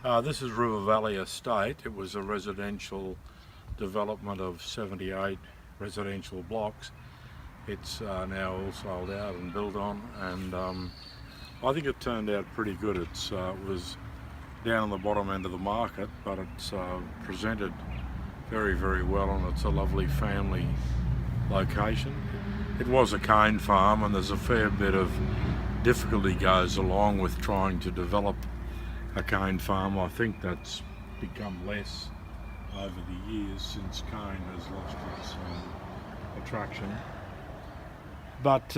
This is River Valley Estate. It was a residential development of 78 residential blocks. It's now all sold out and built on, and I think it turned out pretty good. It was down on the bottom end of the market, but it's presented very, very well, and it's a lovely family location. It was a cane farm, and there's a fair bit of difficulty goes along with trying to develop a cane farm. I think that's become less over the years since cane has lost its attraction. But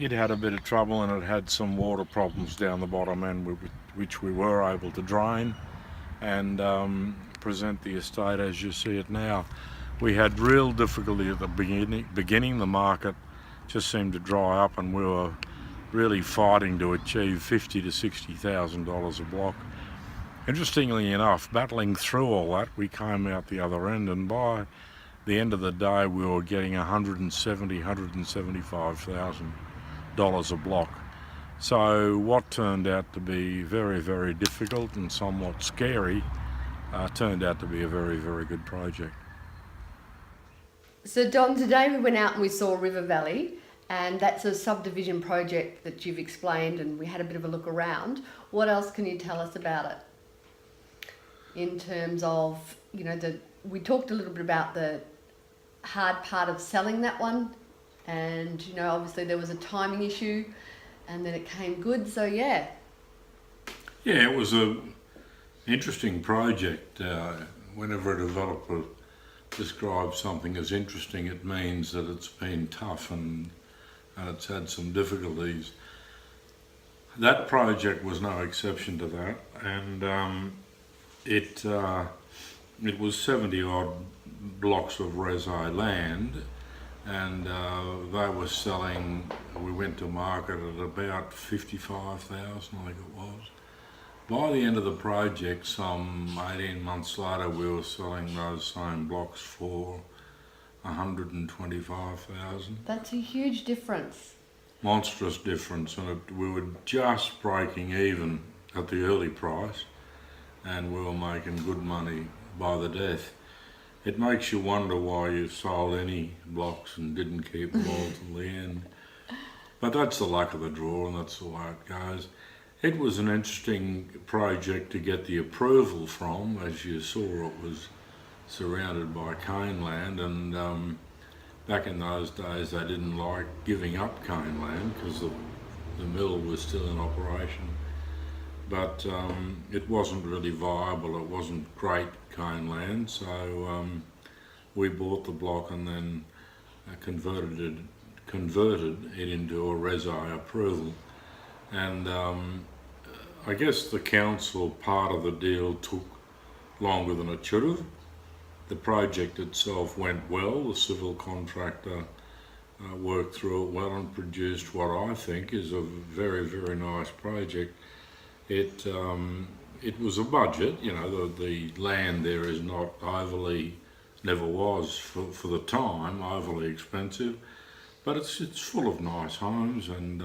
it had a bit of trouble, and it had some water problems down the bottom end, which we were able to drain and present the estate as you see it now. We had real difficulty at the beginning. The market just seemed to dry up, and we were really fighting to achieve $50,000 to $60,000 a block. Interestingly enough, battling through all that, we came out the other end, and by the end of the day we were getting $170,000, $175,000 a block. So what turned out to be very, very difficult and somewhat scary turned out to be a very, very good project. So Don, today we went out and we saw River Valley, and that's a subdivision project that you've explained, and we had a bit of a look around. What else can you tell us about it? In terms of, we talked a little bit about the hard part of selling that one, and obviously there was a timing issue, and then it came good. So yeah, it was a interesting project. Whenever a developer describes something as interesting, it means that it's been tough and it's had some difficulties. That project was no exception to that, and it was 70 odd blocks of resi land, and they were selling. We went to market at about 55,000, I think it was. By the end of the project, some 18 months later, we were selling those same blocks for 125,000. That's a huge difference. Monstrous difference, and we were just breaking even at the early price, and we were making good money by the death. It makes you wonder why you sold any blocks and didn't keep them all till the end. But that's the luck of the draw, and that's the way it goes. It was an interesting project to get the approval from. As you saw, it was surrounded by cane land, and back in those days they didn't like giving up cane land because the mill was still in operation. But it wasn't really viable. It wasn't great cane land, so we bought the block and then converted it into a resi approval. And I guess the council part of the deal took longer than it should have. The project itself went well. The civil contractor worked through it well and produced what I think is a very, very nice project. It was a budget, the land there is not overly, never was for the time, overly expensive, but it's full of nice homes. And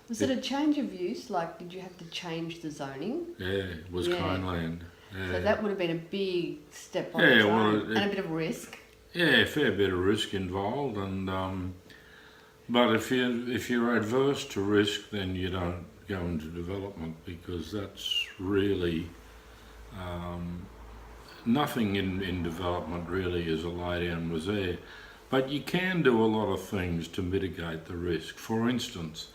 was it a change of use? Like, did you have to change the zoning? Yeah, it was cane land. Yeah. So that would have been a big step on its own, and a bit of risk. Yeah, a fair bit of risk involved, and but if you're adverse to risk, then you don't go into development, because that's really nothing in development really is a lay down misère. But you can do a lot of things to mitigate the risk. For instance,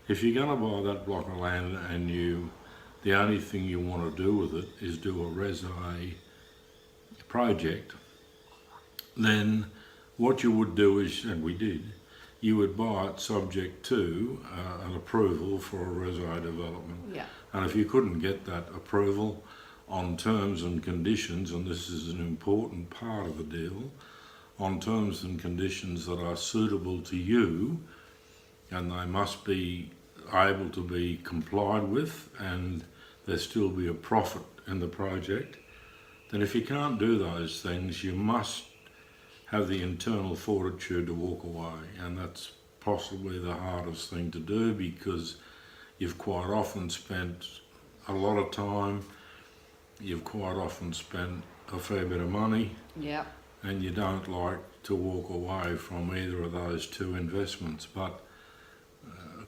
if you're going to buy that block of land and the only thing you want to do with it is do a resi project, then what you would do is, and we did, you would buy it subject to an approval for a resi development. Yeah. And if you couldn't get that approval on terms and conditions, and this is an important part of the deal, on terms and conditions that are suitable to you, and they must be able to be complied with, and there still be a profit in the project, then if you can't do those things, you must have the internal fortitude to walk away. And that's possibly the hardest thing to do, because you've quite often spent a lot of time you've quite often spent a fair bit of money, Yeah. and you don't like to walk away from either of those two investments. But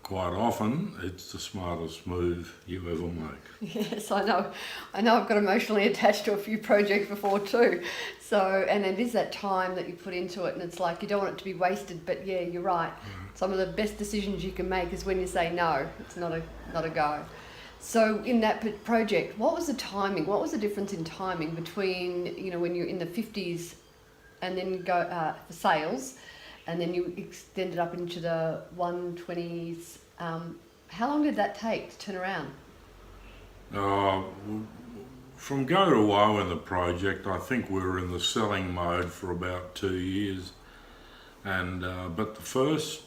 quite often, it's the smartest move you ever make. Yes, I know. I know I've got emotionally attached to a few projects before too. So, and it is that time that you put into it, and it's like you don't want it to be wasted. But yeah, you're right. Some of the best decisions you can make is when you say no. It's not a go. So in that project, what was the timing? What was the difference in timing between, you know, when you're in the 50s and then go for sales, and then you extended up into the 120s? How long did that take to turn around? From go to woe in the project, I think we were in the selling mode for about 2 years, and but the first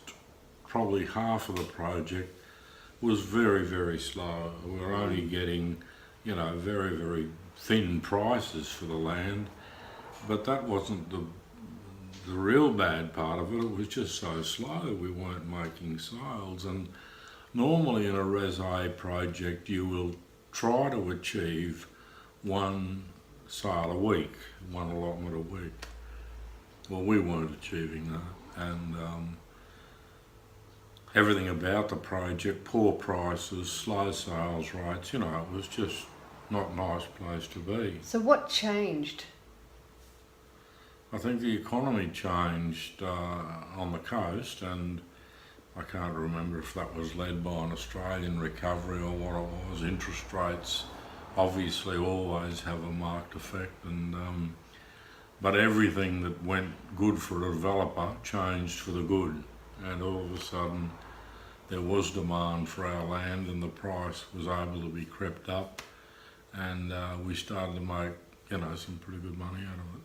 probably half of the project was very, very slow. We were only getting, you know, very, very thin prices for the land, but that wasn't the real bad part of it. It was just so slow. We weren't making sales, and normally in a Res-A project you will try to achieve one sale a week, one allotment a week. Well, we weren't achieving that, and everything about the project, poor prices, slow sales rates, you know, it was just not a nice place to be. So what changed? I think the economy changed on the coast, and I can't remember if that was led by an Australian recovery or what it was. Interest rates obviously always have a marked effect, and but everything that went good for a developer changed for the good, and all of a sudden there was demand for our land, and the price was able to be crept up, and we started to make, you know, some pretty good money out of it.